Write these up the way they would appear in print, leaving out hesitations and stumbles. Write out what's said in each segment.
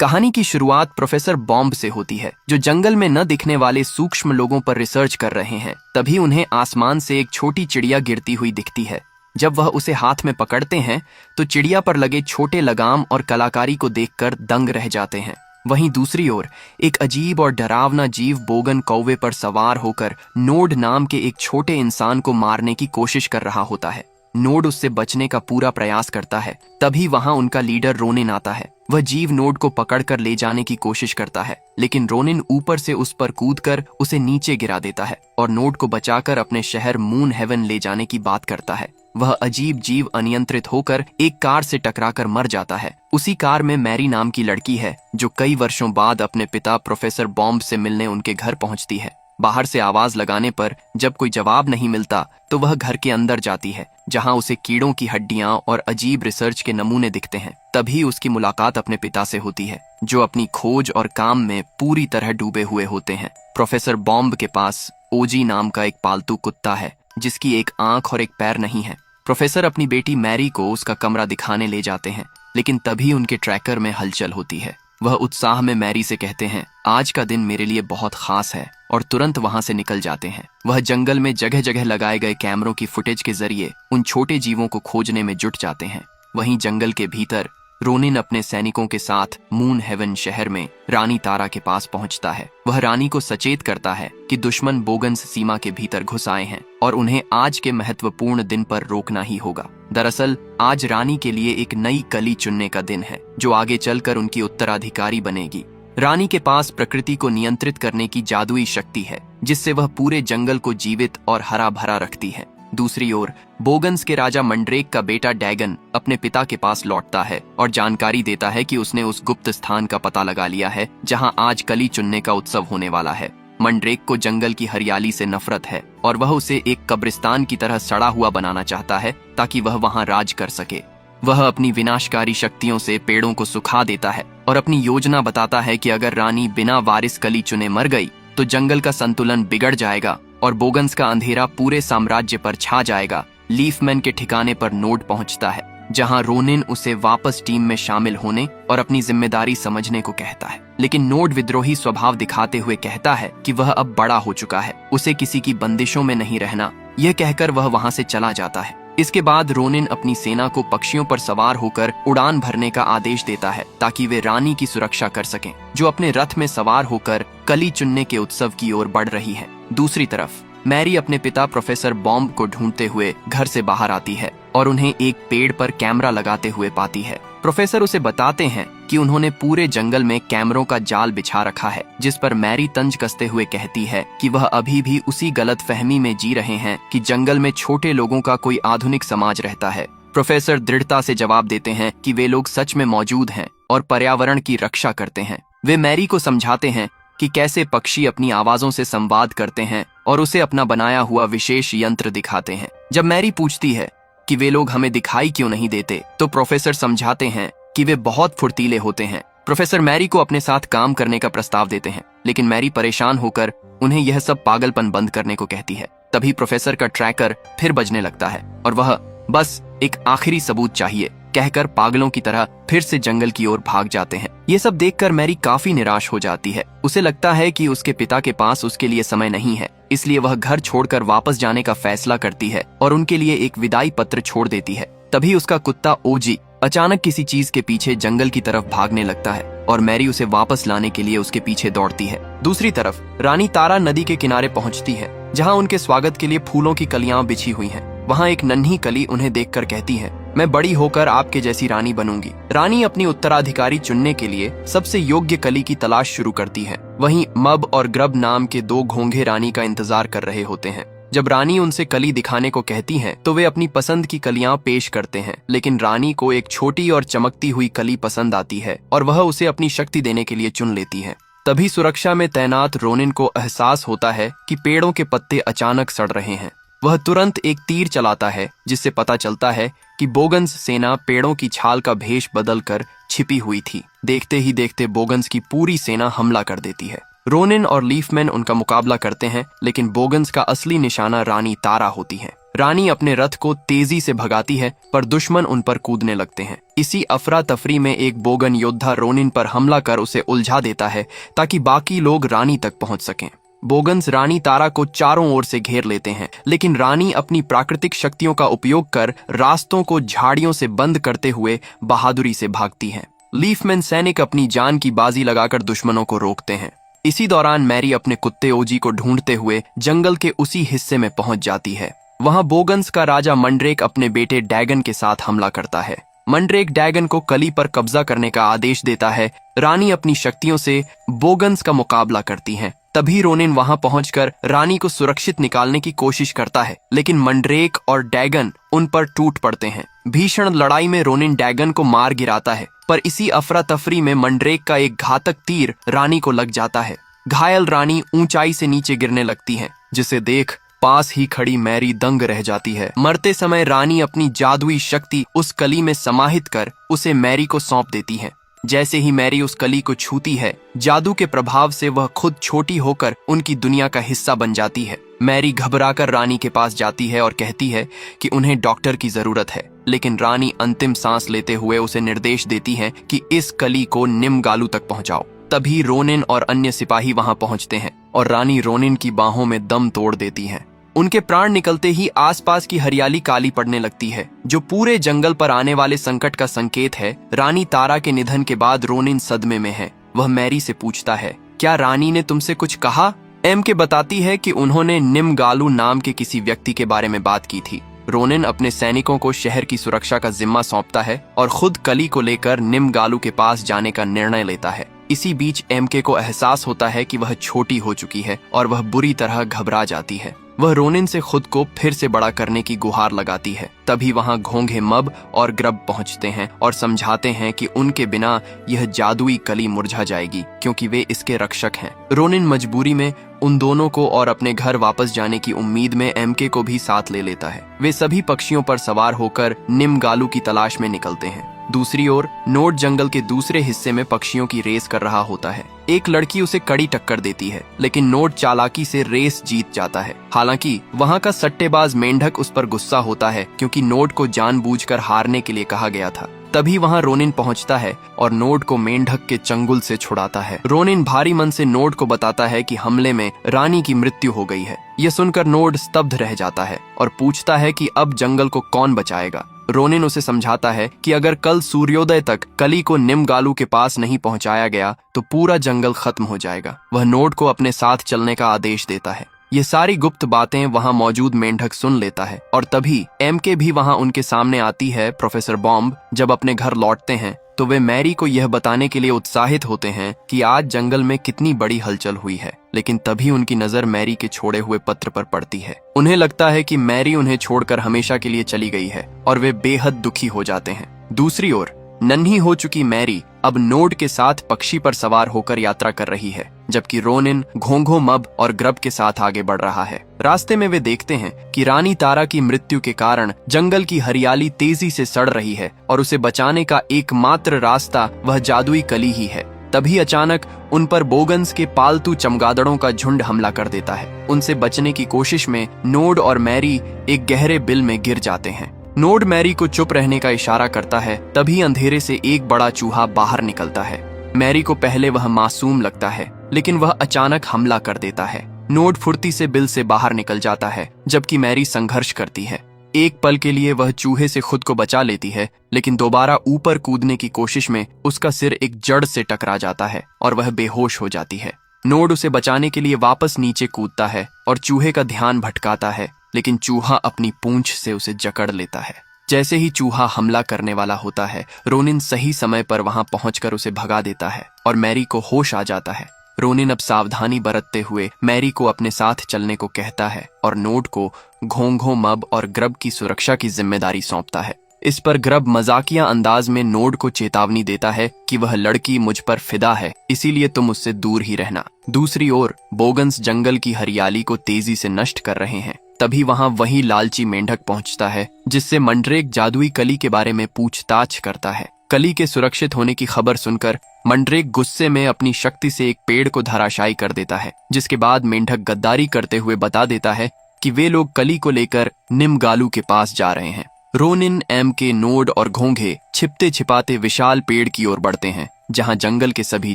कहानी की शुरुआत प्रोफेसर बॉम्ब से होती है, जो जंगल में न दिखने वाले सूक्ष्म लोगों पर रिसर्च कर रहे हैं। तभी उन्हें आसमान से एक छोटी चिड़िया गिरती हुई दिखती है। जब वह उसे हाथ में पकड़ते हैं तो चिड़िया पर लगे छोटे लगाम और कलाकारी को देखकर दंग रह जाते हैं। वहीं दूसरी ओर एक अजीब और डरावना जीव बोगन कौवे पर सवार होकर नोड नाम के एक छोटे इंसान को मारने की कोशिश कर रहा होता है। नोड उससे बचने का पूरा प्रयास करता है। तभी वहां उनका लीडर रोनिन आता है। वह जीव नोड को पकड़कर ले जाने की कोशिश करता है, लेकिन रोनिन ऊपर से उस पर कूदकर उसे नीचे गिरा देता है और नोड को बचाकर अपने शहर मून हेवन ले जाने की बात करता है। वह अजीब जीव अनियंत्रित होकर एक कार से टकराकर मर जाता है। उसी कार में मैरी नाम की लड़की है, जो कई वर्षों बाद अपने पिता प्रोफेसर बॉम्ब से मिलने उनके घर पहुंचती है। बाहर से आवाज लगाने पर जब कोई जवाब नहीं मिलता तो वह घर के अंदर जाती है, जहां उसे कीड़ों की हड्डियां और अजीब रिसर्च के नमूने दिखते हैं। तभी उसकी मुलाकात अपने पिता से होती है, जो अपनी खोज और काम में पूरी तरह डूबे हुए होते हैं। प्रोफेसर बॉम्ब के पास ओजी नाम का एक पालतू कुत्ता है, जिसकी एक आंख और एक पैर नहीं है। प्रोफेसर अपनी बेटी मैरी को उसका कमरा दिखाने ले जाते हैं, लेकिन तभी उनके ट्रैकर में हलचल होती है। वह उत्साह में मैरी से कहते हैं, आज का दिन मेरे लिए बहुत खास है, और तुरंत वहां से निकल जाते हैं। वह जंगल में जगह जगह लगाए गए कैमरों की फुटेज के जरिए उन छोटे जीवों को खोजने में जुट जाते हैं। वहीं जंगल के भीतर रोनिन अपने सैनिकों के साथ मून हेवन शहर में रानी तारा के पास पहुंचता है। वह रानी को सचेत करता है कि दुश्मन बोगन्स सीमा के भीतर घुस आए हैं और उन्हें आज के महत्वपूर्ण दिन पर रोकना ही होगा। दरअसल आज रानी के लिए एक नई कली चुनने का दिन है, जो आगे चलकर उनकी उत्तराधिकारी बनेगी। रानी के पास प्रकृति को नियंत्रित करने की जादुई शक्ति है, जिससे वह पूरे जंगल को जीवित और हरा भरा रखती है। दूसरी ओर बोगन्स के राजा मंड्रेक का बेटा डैगन अपने पिता के पास लौटता है और जानकारी देता है कि उसने उस गुप्त स्थान का पता लगा लिया है, जहां आज कली चुनने का उत्सव होने वाला है। मंड्रेक को जंगल की हरियाली से नफरत है और वह उसे एक कब्रिस्तान की तरह सड़ा हुआ बनाना चाहता है, ताकि वह वहां राज कर सके। वह अपनी विनाशकारी शक्तियों से पेड़ों को सुखा देता है और अपनी योजना बताता है कि अगर रानी बिना वारिस कली चुने मर गई तो जंगल का संतुलन बिगड़ जाएगा और बोगन्स का अंधेरा पूरे साम्राज्य पर छा जाएगा। लीफमैन के ठिकाने पर नोड पहुंचता है, जहां रोनिन उसे वापस टीम में शामिल होने और अपनी जिम्मेदारी समझने को कहता है, लेकिन नोड विद्रोही स्वभाव दिखाते हुए कहता है कि वह अब बड़ा हो चुका है, उसे किसी की बंदिशों में नहीं रहना। यह कहकर वह वहां से चला जाता है। इसके बाद रोनिन अपनी सेना को पक्षियों पर सवार होकर उड़ान भरने का आदेश देता है, ताकि वे रानी की सुरक्षा कर सकें, जो अपने रथ में सवार होकर कली चुनने के उत्सव की ओर बढ़ रही है। दूसरी तरफ मैरी अपने पिता प्रोफेसर बॉम्ब को ढूंढते हुए घर से बाहर आती है और उन्हें एक पेड़ पर कैमरा लगाते हुए पाती है। प्रोफेसर उसे बताते हैं कि उन्होंने पूरे जंगल में कैमरों का जाल बिछा रखा है, जिस पर मैरी तंज कसते हुए कहती है कि वह अभी भी उसी गलतफहमी में जी रहे हैं कि जंगल में छोटे लोगों का कोई आधुनिक समाज रहता है। प्रोफेसर दृढ़ता से जवाब देते हैं कि वे लोग सच में मौजूद हैं और पर्यावरण की रक्षा करते हैं। वे मैरी को समझाते हैं कि कैसे पक्षी अपनी आवाजों से संवाद करते हैं और उसे अपना बनाया हुआ विशेष यंत्र दिखाते हैं। जब मैरी पूछती है कि वे लोग हमें दिखाई क्यों नहीं देते, तो प्रोफेसर समझाते हैं कि वे बहुत फुर्तीले होते हैं। प्रोफेसर मैरी को अपने साथ काम करने का प्रस्ताव देते हैं, लेकिन मैरी परेशान होकर उन्हें यह सब पागलपन बंद करने को कहती है। तभी प्रोफेसर का ट्रैकर फिर बजने लगता है और वह बस एक आखिरी सबूत चाहिए कहकर पागलों की तरह फिर से जंगल की ओर भाग जाते हैं। ये सब देखकर मैरी काफी निराश हो जाती है। उसे लगता है कि उसके पिता के पास उसके लिए समय नहीं है, इसलिए वह घर छोड़कर वापस जाने का फैसला करती है और उनके लिए एक विदाई पत्र छोड़ देती है। तभी उसका कुत्ता ओजी अचानक किसी चीज के पीछे जंगल की तरफ भागने लगता है और मैरी उसे वापस लाने के लिए उसके पीछे दौड़ती है। दूसरी तरफ रानी तारा नदी के किनारे पहुंचती है, जहां उनके स्वागत के लिए फूलों की कलियां बिछी हुई हैं। वहां एक नन्ही कली उन्हें देखकर कहती है, मैं बड़ी होकर आपके जैसी रानी बनूंगी। रानी अपनी उत्तराधिकारी चुनने के लिए सबसे योग्य कली की तलाश शुरू करती है। वहीं मब और ग्रब नाम के दो घोंघे रानी का इंतजार कर रहे होते हैं। जब रानी उनसे कली दिखाने को कहती हैं, तो वे अपनी पसंद की कलियां पेश करते हैं, लेकिन रानी को एक छोटी और चमकती हुई कली पसंद आती है और वह उसे अपनी शक्ति देने के लिए चुन लेती है। तभी सुरक्षा में तैनात रोनिन को एहसास होता है कि पेड़ों के पत्ते अचानक सड़ रहे हैं। वह तुरंत एक तीर चलाता है, जिससे पता चलता है कि बोगन्स सेना पेड़ों की छाल का भेष बदलकर छिपी हुई थी। देखते ही देखते बोगन्स की पूरी सेना हमला कर देती है। रोनिन और लीफमैन उनका मुकाबला करते हैं, लेकिन बोगन्स का असली निशाना रानी तारा होती है। रानी अपने रथ को तेजी से भगाती है, पर दुश्मन उन पर कूदने लगते हैं। इसी अफरा तफरी में एक बोगन योद्धा रोनिन पर हमला कर उसे उलझा देता है ताकि बाकी लोग रानी तक पहुंच सकें। बोगन्स रानी तारा को चारों ओर से घेर लेते हैं, लेकिन रानी अपनी प्राकृतिक शक्तियों का उपयोग कर रास्तों को झाड़ियों से बंद करते हुए बहादुरी से भागती हैं। लीफमैन सैनिक अपनी जान की बाजी लगाकर दुश्मनों को रोकते हैं। इसी दौरान मैरी अपने कुत्ते ओजी को ढूंढते हुए जंगल के उसी हिस्से में पहुंच जाती है। वहां बोगन्स का राजा मंड्रेक अपने बेटे डैगन के साथ हमला करता है। मंड्रेक डैगन को कली पर कब्जा करने का आदेश देता है। रानी अपनी शक्तियों से बोगन्स का मुकाबला करती हैं। तभी रोनिन वहां पहुंचकर रानी को सुरक्षित निकालने की कोशिश करता है, लेकिन मंड्रेक और डैगन उन पर टूट पड़ते हैं। भीषण लड़ाई में रोनिन डैगन को मार गिराता है, पर इसी अफरा तफरी में मंड्रेक का एक घातक तीर रानी को लग जाता है। घायल रानी ऊंचाई से नीचे गिरने लगती है, जिसे देख पास ही खड़ी मैरी दंग रह जाती है। मरते समय रानी अपनी जादुई शक्ति उस कली में समाहित कर उसे मैरी को सौंप देती है। जैसे ही मैरी उस कली को छूती है, जादू के प्रभाव से वह खुद छोटी होकर उनकी दुनिया का हिस्सा बन जाती है। मैरी घबराकर रानी के पास जाती है और कहती है कि उन्हें डॉक्टर की जरूरत है, लेकिन रानी अंतिम सांस लेते हुए उसे निर्देश देती है कि इस कली को निमगालू तक पहुंचाओ। तभी रोनिन और अन्य सिपाही वहां पहुंचते हैं और रानी रोनिन की बाहों में दम तोड़ देती है। उनके प्राण निकलते ही आसपास की हरियाली काली पड़ने लगती है, जो पूरे जंगल पर आने वाले संकट का संकेत है। रानी तारा के निधन के बाद रोनिन सदमे में है। वह मैरी से पूछता है, क्या रानी ने तुमसे कुछ कहा? एम के बताती है कि उन्होंने निमगालू नाम के किसी व्यक्ति के बारे में बात की थी। रोनिन अपने सैनिकों को शहर की सुरक्षा का जिम्मा सौंपता है और खुद कली को लेकर निमगालू के पास जाने का निर्णय लेता है। इसी बीच एमके को एहसास होता है कि वह छोटी हो चुकी है और वह बुरी तरह घबरा जाती है। वह रोनिन से खुद को फिर से बड़ा करने की गुहार लगाती है। तभी वहां घोंघे मब और ग्रब पहुंचते हैं और समझाते हैं कि उनके बिना यह जादुई कली मुरझा जाएगी, क्योंकि वे इसके रक्षक हैं। रोनिन मजबूरी में उन दोनों को और अपने घर वापस जाने की उम्मीद में एमके को भी साथ ले लेता है। वे सभी पक्षियों पर सवार होकर निमगालू की तलाश में निकलते हैं। दूसरी ओर नोड जंगल के दूसरे हिस्से में पक्षियों की रेस कर रहा होता है। एक लड़की उसे कड़ी टक्कर देती है, लेकिन नोड चालाकी से रेस जीत जाता है। हालांकि वहां का सट्टेबाज मेंढक उस पर गुस्सा होता है, क्योंकि नोड को जानबूझकर हारने के लिए कहा गया था। तभी वहां रोनिन पहुंचता है और नोड को मेंढक के चंगुल से छुड़ाता है। रोनिन भारी मन से नोड को बताता है कि हमले में रानी की मृत्यु हो गई है। यह सुनकर नोड स्तब्ध रह जाता है और पूछता है कि अब जंगल को कौन बचाएगा। रोनिन उसे समझाता है कि अगर कल सूर्योदय तक कली को निमगालू के पास नहीं पहुंचाया गया तो पूरा जंगल खत्म हो जाएगा। वह नोड को अपने साथ चलने का आदेश देता है। ये सारी गुप्त बातें वहां मौजूद मेंढक सुन लेता है और तभी एमके भी वहां उनके सामने आती है। प्रोफेसर बॉम्ब जब अपने घर लौटते हैं तो वे मैरी को यह बताने के लिए उत्साहित होते हैं कि आज जंगल में कितनी बड़ी हलचल हुई है, लेकिन तभी उनकी नजर मैरी के छोड़े हुए पत्र पर पड़ती है। उन्हें लगता है कि मैरी उन्हें छोड़कर हमेशा के लिए चली गई है और वे बेहद दुखी हो जाते हैं। दूसरी ओर नन्ही हो चुकी मैरी अब नोड के साथ पक्षी पर सवार होकर यात्रा कर रही है, जबकि रोनिन घोंघो मब और ग्रब के साथ आगे बढ़ रहा है। रास्ते में वे देखते हैं कि रानी तारा की मृत्यु के कारण जंगल की हरियाली तेजी से सड़ रही है और उसे बचाने का एकमात्र रास्ता वह जादुई कली ही है। तभी अचानक उन पर बोगन्स के पालतू चमगादड़ों का झुंड हमला कर देता है। उनसे बचने की कोशिश में नोड और मैरी एक गहरे बिल में गिर जाते हैं। नोड मैरी को चुप रहने का इशारा करता है। तभी अंधेरे से एक बड़ा चूहा बाहर निकलता है। मैरी को पहले वह मासूम लगता है, लेकिन वह अचानक हमला कर देता है। नोड फुर्ती से बिल से बाहर निकल जाता है, जबकि मैरी संघर्ष करती है। एक पल के लिए वह चूहे से खुद को बचा लेती है, लेकिन दोबारा ऊपर कूदने की कोशिश में उसका सिर एक जड़ से टकरा जाता है और वह बेहोश हो जाती है। नोड उसे बचाने के लिए वापस नीचे कूदता है और चूहे का ध्यान भटकाता है, लेकिन चूहा अपनी पूंछ से उसे जकड़ लेता है। जैसे ही चूहा हमला करने वाला होता है, रोनिन सही समय पर वहां पहुंचकर उसे भगा देता है और मैरी को होश आ जाता है। रोनिन अब सावधानी बरतते हुए मैरी को अपने साथ चलने को कहता है और नोड को घोंघो मब और ग्रब की सुरक्षा की जिम्मेदारी सौंपता है। इस पर ग्रब मजाकिया अंदाज में नोड को चेतावनी देता है कि वह लड़की मुझ पर फिदा है, इसीलिए तुम उससे दूर ही रहना। दूसरी ओर बोगन्स जंगल की हरियाली को तेजी से नष्ट कर रहे हैं। तभी वहां वही लालची मेंढक पहुंचता है, जिससे मंड्रेक जादुई कली के बारे में पूछताछ करता है। कली के सुरक्षित होने की खबर सुनकर मंड्रेक गुस्से में अपनी शक्ति से एक पेड़ को धराशायी कर देता है, जिसके बाद मेंढक गद्दारी करते हुए बता देता है कि वे लोग कली को लेकर निमगालू के पास जा रहे हैं। रोनिन, एम के, नोड और घोंघे छिपते छिपाते विशाल पेड़ की ओर बढ़ते हैं, जहां जंगल के सभी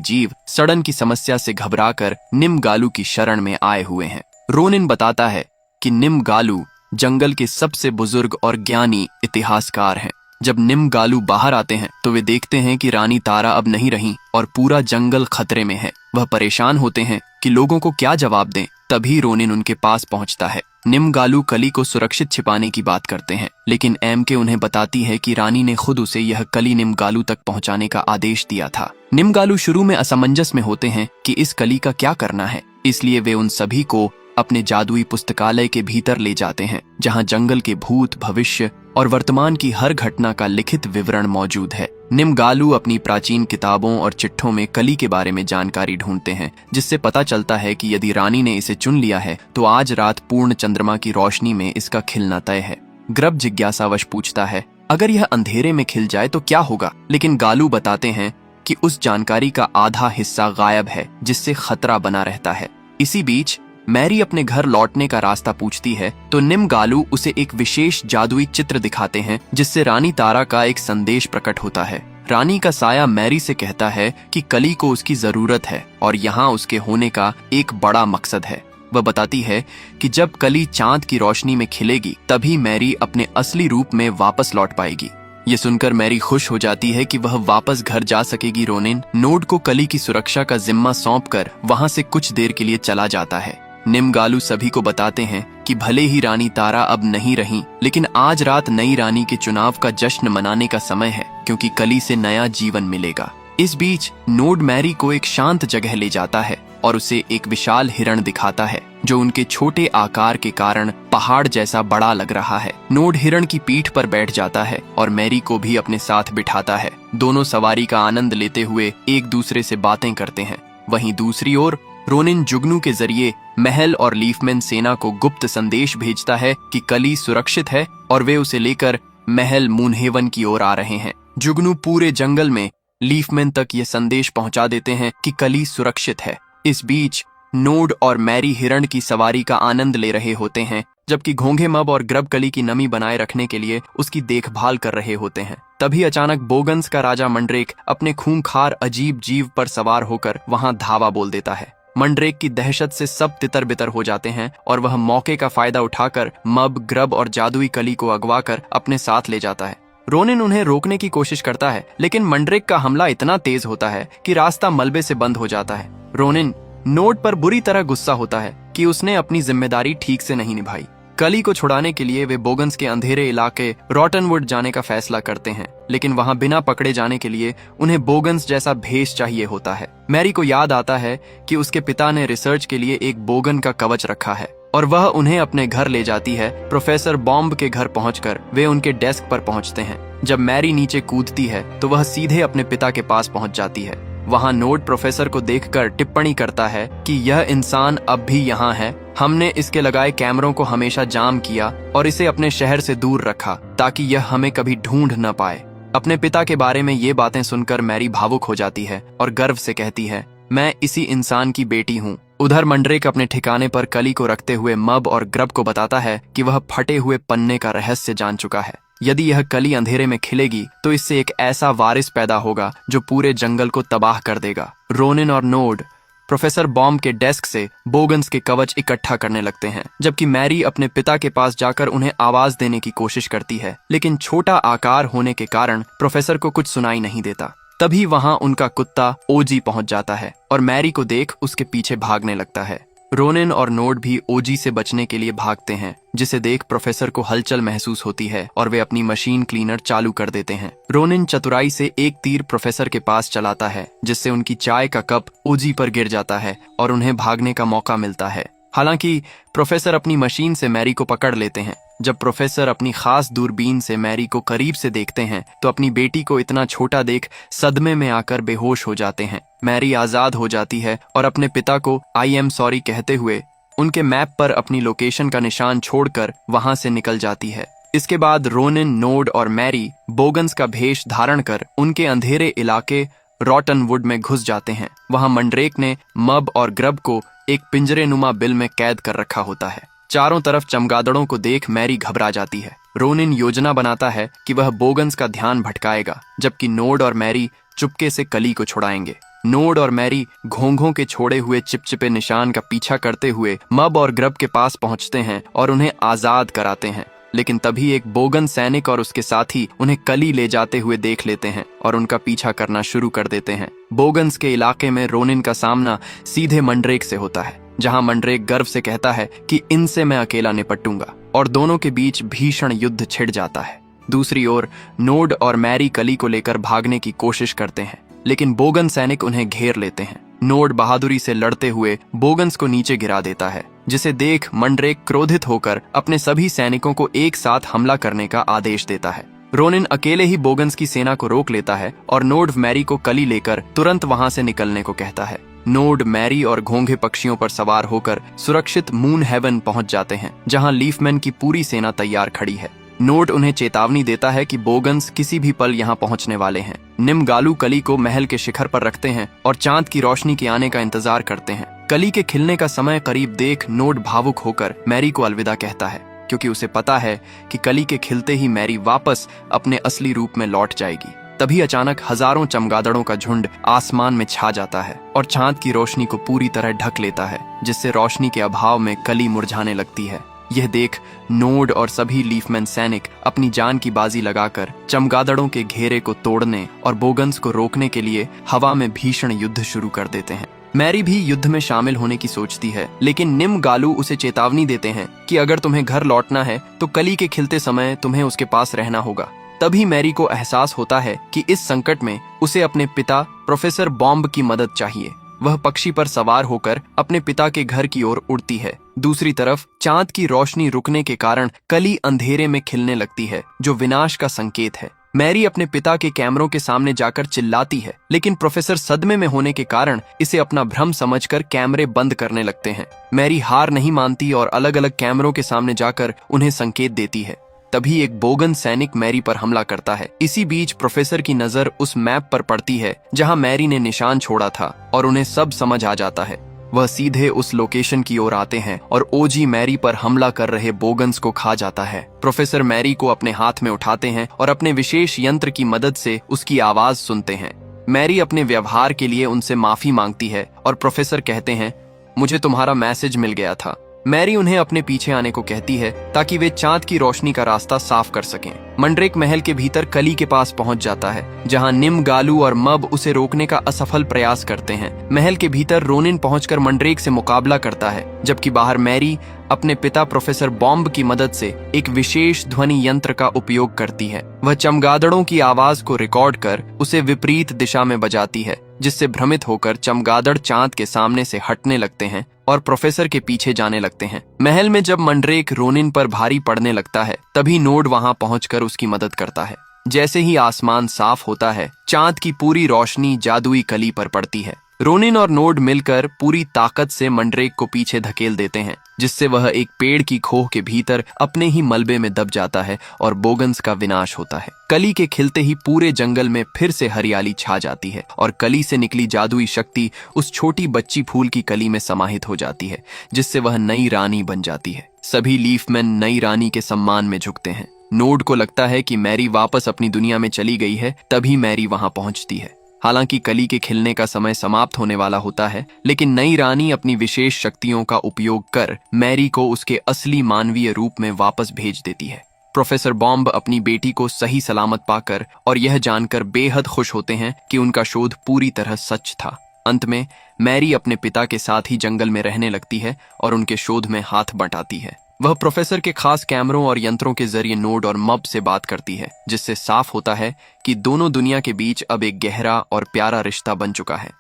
जीव सड़न की समस्या से घबराकर निमगालू की शरण में आए हुए हैं। रोनिन बताता है कि निमगालू जंगल के सबसे बुजुर्ग और ज्ञानी इतिहासकार हैं। जब निमगालू बाहर आते हैं तो वे देखते हैं कि रानी तारा अब नहीं रही और पूरा जंगल खतरे में है। वह परेशान होते हैं कि लोगों को क्या जवाब दें। तभी रोनिन उनके पास पहुंचता है। निमगालू कली को सुरक्षित छिपाने की बात करते हैं, लेकिन एम के उन्हें बताती है कि रानी ने खुद उसे यह कली निमगालू तक पहुंचाने का आदेश दिया था। निमगालू शुरू में असमंजस में होते हैं कि इस कली का क्या करना है, इसलिए वे उन सभी को अपने जादुई पुस्तकालय के भीतर ले जाते हैं, जहां जंगल के भूत, भविष्य और वर्तमान की हर घटना का लिखित विवरण मौजूद है। निमगालू अपनी प्राचीन किताबों और चिट्ठों में कली के बारे में जानकारी ढूंढते हैं, जिससे पता चलता है कि यदि रानी ने इसे चुन लिया है तो आज रात पूर्ण चंद्रमा की रोशनी में इसका खिलना तय है। ग्रब जिज्ञासावश पूछता है, अगर यह अंधेरे में खिल जाए तो क्या होगा? लेकिन गालू बताते हैं कि उस जानकारी का आधा हिस्सा गायब है, जिससे खतरा बना रहता है। इसी बीच मैरी अपने घर लौटने का रास्ता पूछती है तो निमगालू उसे एक विशेष जादुई चित्र दिखाते हैं, जिससे रानी तारा का एक संदेश प्रकट होता है। रानी का साया मैरी से कहता है कि कली को उसकी जरूरत है और यहाँ उसके होने का एक बड़ा मकसद है। वह बताती है कि जब कली चांद की रोशनी में खिलेगी तभी मैरी अपने असली रूप में वापस लौट पाएगी। ये सुनकर मैरी खुश हो जाती है कि वह वापस घर जा सकेगी। रोनिन नोड को कली की सुरक्षा का जिम्मा सौंपकर वहां से कुछ देर के लिए चला जाता है। निमगालू सभी को बताते हैं कि भले ही रानी तारा अब नहीं रही, लेकिन आज रात नई रानी के चुनाव का जश्न मनाने का समय है, क्योंकि कली से नया जीवन मिलेगा। इस बीच नोड मैरी को एक शांत जगह ले जाता है और उसे एक विशाल हिरण दिखाता है, जो उनके छोटे आकार के कारण पहाड़ जैसा बड़ा लग रहा है। नोड हिरण की पीठ पर बैठ जाता है और मैरी को भी अपने साथ बिठाता है। दोनों सवारी का आनंद लेते हुए एक दूसरे से बातें करते हैं। वहीं दूसरी ओर रोनिन जुगनू के जरिए महल और लीफमैन सेना को गुप्त संदेश भेजता है कि कली सुरक्षित है और वे उसे लेकर महल मूनहेवन की ओर आ रहे हैं। जुगनू पूरे जंगल में लीफमैन तक ये संदेश पहुंचा देते हैं कि कली सुरक्षित है। इस बीच नोड और मैरी हिरण की सवारी का आनंद ले रहे होते हैं, जबकि घोंघे मब और ग्रब कली की नमी बनाए रखने के लिए उसकी देखभाल कर रहे होते हैं। तभी अचानक बोगन्स का राजा मंड्रेक अपने खूंखार अजीब जीव पर सवार होकर वहां धावा बोल देता है। मंड्रेक की दहशत से सब तितर बितर हो जाते हैं और वह मौके का फायदा उठाकर मब, ग्रब और जादुई कली को अगवा कर अपने साथ ले जाता है। रोनिन उन्हें रोकने की कोशिश करता है, लेकिन मंड्रेक का हमला इतना तेज होता है कि रास्ता मलबे से बंद हो जाता है। रोनिन नोड पर बुरी तरह गुस्सा होता है कि उसने अपनी जिम्मेदारी ठीक से नहीं निभाई। कली को छुड़ाने के लिए वे बोगन्स के अंधेरे इलाके रॉटनवुड जाने का फैसला करते हैं, लेकिन वहां बिना पकड़े जाने के लिए उन्हें बोगन्स जैसा भेष चाहिए होता है। मैरी को याद आता है कि उसके पिता ने रिसर्च के लिए एक बोगन का कवच रखा है और वह उन्हें अपने घर ले जाती है। प्रोफेसर बॉम्ब के घर पहुंचकर वे उनके डेस्क पर पहुंचते हैं। जब मैरी नीचे कूदती है तो वह सीधे अपने पिता के पास पहुंच जाती है। वहां नोड प्रोफेसर को देखकर टिप्पणी करता है कि यह इंसान अब भी यहाँ है। हमने इसके लगाए कैमरों को हमेशा जाम किया और इसे अपने शहर से दूर रखा ताकि यह हमें कभी ढूंढ न पाए। अपने पिता के बारे में ये बातें सुनकर मैरी भावुक हो जाती है और गर्व से कहती है, मैं इसी इंसान की बेटी हूँ। उधर मंड्रेक अपने ठिकाने पर कली को रखते हुए मब और ग्रब को बताता है कि वह फटे हुए पन्ने का रहस्य जान चुका है। यदि यह कली अंधेरे में खिलेगी तो इससे एक ऐसा वारिस पैदा होगा जो पूरे जंगल को तबाह कर देगा। रोनिन और नोड प्रोफेसर बॉम्ब के डेस्क से बोगन्स के कवच इकट्ठा करने लगते हैं, जबकि मैरी अपने पिता के पास जाकर उन्हें आवाज देने की कोशिश करती है, लेकिन छोटा आकार होने के कारण प्रोफेसर को कुछ सुनाई नहीं देता। तभी वहां उनका कुत्ता ओजी पहुंच जाता है और मैरी को देख उसके पीछे भागने लगता है। रोनिन और नोड भी ओजी से बचने के लिए भागते हैं, जिसे देख प्रोफेसर को हलचल महसूस होती है और वे अपनी मशीन क्लीनर चालू कर देते हैं। रोनिन चतुराई से एक तीर प्रोफेसर के पास चलाता है, जिससे उनकी चाय का कप ओजी पर गिर जाता है और उन्हें भागने का मौका मिलता है। हालांकि प्रोफेसर अपनी मशीन से मैरी को पकड़ लेते हैं। जब प्रोफेसर अपनी खास दूरबीन से मैरी को करीब से देखते हैं तो अपनी बेटी को इतना छोटा देख सदमे में आकर बेहोश हो जाते हैं। मैरी आजाद हो जाती है और अपने पिता को आई एम सॉरी कहते हुए उनके मैप पर अपनी लोकेशन का निशान छोड़कर वहां से निकल जाती है। इसके बाद रोनिन, नोड और मैरी बोगन्स का भेष धारण कर उनके अंधेरे इलाके रॉटनवुड में घुस जाते हैं। वहां मंड्रेक ने मब और ग्रब को एक पिंजरे नुमा बिल में कैद कर रखा होता है। चारों तरफ चमगादड़ों को देख मैरी घबरा जाती है। रोनिन योजना बनाता है कि वह बोगन्स का ध्यान भटकाएगा, जबकि नोड और मैरी चुपके से कली को छुड़ाएंगे। नोड और मैरी घोंघों के छोड़े हुए चिपचिपे निशान का पीछा करते हुए मब और ग्रब के पास पहुंचते हैं और उन्हें आजाद कराते हैं। लेकिन तभी एक बोगन सैनिक और उसके साथी उन्हें कली ले जाते हुए देख लेते हैं और उनका पीछा करना शुरू कर देते हैं। बोगन्स के इलाके में रोनिन का सामना सीधे मंड्रेक से होता है, जहां मंड्रेक गर्व से कहता है कि इनसे मैं अकेला निपटूंगा, और दोनों के बीच भीषण युद्ध छिड़ जाता है। दूसरी ओर नोड और मैरी कली को लेकर भागने की कोशिश करते हैं, लेकिन बोगन सैनिक उन्हें घेर लेते हैं। नोड बहादुरी से लड़ते हुए बोगन्स को नीचे गिरा देता है, जिसे देख मंड्रेक क्रोधित होकर अपने सभी सैनिकों को एक साथ हमला करने का आदेश देता है। रोनिन अकेले ही बोगन्स की सेना को रोक लेता है और नोड मैरी को कली लेकर तुरंत वहां से निकलने को कहता है। नोड मैरी और घोंघे पक्षियों पर सवार होकर सुरक्षित मून हेवन पहुंच जाते हैं, जहां लीफमैन की पूरी सेना तैयार खड़ी है। नोड उन्हें चेतावनी देता है कि बोगन्स किसी भी पल यहाँ पहुंचने वाले हैं। निमगालू कली को महल के शिखर पर रखते हैं और चांद की रोशनी के आने का इंतजार करते हैं। कली के खिलने का समय करीब देख नोड भावुक होकर मैरी को अलविदा कहता है, क्योंकि उसे पता है कि कली के खिलते ही मैरी वापस अपने असली रूप में लौट जाएगी। तभी अचानक हजारों चमगादड़ों का झुंड आसमान में छा जाता है और चांद की रोशनी को पूरी तरह ढक लेता है, जिससे रोशनी के अभाव में कली मुरझाने लगती है। यह देख नोड और सभी लीफमैन सैनिक अपनी जान की बाजी लगाकर चमगादड़ों के घेरे को तोड़ने और बोगन्स को रोकने के लिए हवा में भीषण युद्ध शुरू कर देते हैं। मैरी भी युद्ध में शामिल होने की सोचती है, लेकिन निमगालू उसे चेतावनी देते हैं कि अगर तुम्हें घर लौटना है तो कली के खिलते समय तुम्हें उसके पास रहना होगा। तभी मैरी को एहसास होता है कि इस संकट में उसे अपने पिता प्रोफेसर बॉम्ब की मदद चाहिए। वह पक्षी पर सवार होकर अपने पिता के घर की ओर उड़ती है। दूसरी तरफ चांद की रोशनी रुकने के कारण कली अंधेरे में खिलने लगती है, जो विनाश का संकेत है। मैरी अपने पिता के कैमरों के सामने जाकर चिल्लाती है, लेकिन प्रोफेसर सदमे में होने के कारण इसे अपना भ्रम समझकर कैमरे बंद करने लगते हैं। मैरी हार नहीं मानती और अलग अलग कैमरों के सामने जाकर उन्हें संकेत देती है। तभी एक बोगन सैनिक मैरी पर हमला करता है। इसी बीच प्रोफेसर की नजर उस मैप पर पड़ती है जहां मैरी ने निशान छोड़ा था और उन्हें सब समझ आ जाता है। वह सीधे उस लोकेशन की ओर आते हैं और ओजी मैरी पर हमला कर रहे बोगन्स को खा जाता है। प्रोफेसर मैरी को अपने हाथ में उठाते हैं और अपने विशेष यंत्र की मदद से उसकी आवाज सुनते हैं। मैरी अपने व्यवहार के लिए उनसे माफी मांगती है और प्रोफेसर कहते हैं, मुझे तुम्हारा मैसेज मिल गया था। मैरी उन्हें अपने पीछे आने को कहती है ताकि वे चांद की रोशनी का रास्ता साफ कर सकें। मंड्रेक महल के भीतर कली के पास पहुंच जाता है, जहां निमगालू और मब उसे रोकने का असफल प्रयास करते हैं। महल के भीतर रोनिन पहुंचकर मंड्रेक से मुकाबला करता है, जबकि बाहर मैरी अपने पिता प्रोफेसर बॉम्ब की मदद से एक विशेष ध्वनि यंत्र का उपयोग करती है। वह चमगादड़ों की आवाज को रिकॉर्ड कर उसे विपरीत दिशा में बजाती है, जिससे भ्रमित होकर चमगादड़ चांद के सामने से हटने लगते हैं और प्रोफेसर के पीछे जाने लगते हैं। महल में जब मंड्रेक रोनिन पर भारी पड़ने लगता है, तभी नोड वहां पहुंचकर उसकी मदद करता है। जैसे ही आसमान साफ होता है, चांद की पूरी रोशनी जादुई कली पर पड़ती है। रोनिन और नोड मिलकर पूरी ताकत से मंड्रेक को पीछे धकेल देते हैं, जिससे वह एक पेड़ की खोह के भीतर अपने ही मलबे में दब जाता है और बोगन्स का विनाश होता है। कली के खिलते ही पूरे जंगल में फिर से हरियाली छा जाती है और कली से निकली जादुई शक्ति उस छोटी बच्ची फूल की कली में समाहित हो जाती है, जिससे वह नई रानी बन जाती है। सभी लीफमैन नई रानी के सम्मान में झुकते हैं। नोड को लगता है कि मैरी वापस अपनी दुनिया में चली गई है, तभी मैरी वहां पहुंचती है। हालांकि कली के खिलने का समय समाप्त होने वाला होता है, लेकिन नई रानी अपनी विशेष शक्तियों का उपयोग कर मैरी को उसके असली मानवीय रूप में वापस भेज देती है। प्रोफेसर बॉम्ब अपनी बेटी को सही सलामत पाकर और यह जानकर बेहद खुश होते हैं कि उनका शोध पूरी तरह सच था। अंत में मैरी अपने पिता के साथ ही जंगल में रहने लगती है और उनके शोध में हाथ बंटाती है। वह प्रोफेसर के खास कैमरों और यंत्रों के जरिए नोड और मब से बात करती है, जिससे साफ होता है कि दोनों दुनिया के बीच अब एक गहरा और प्यारा रिश्ता बन चुका है।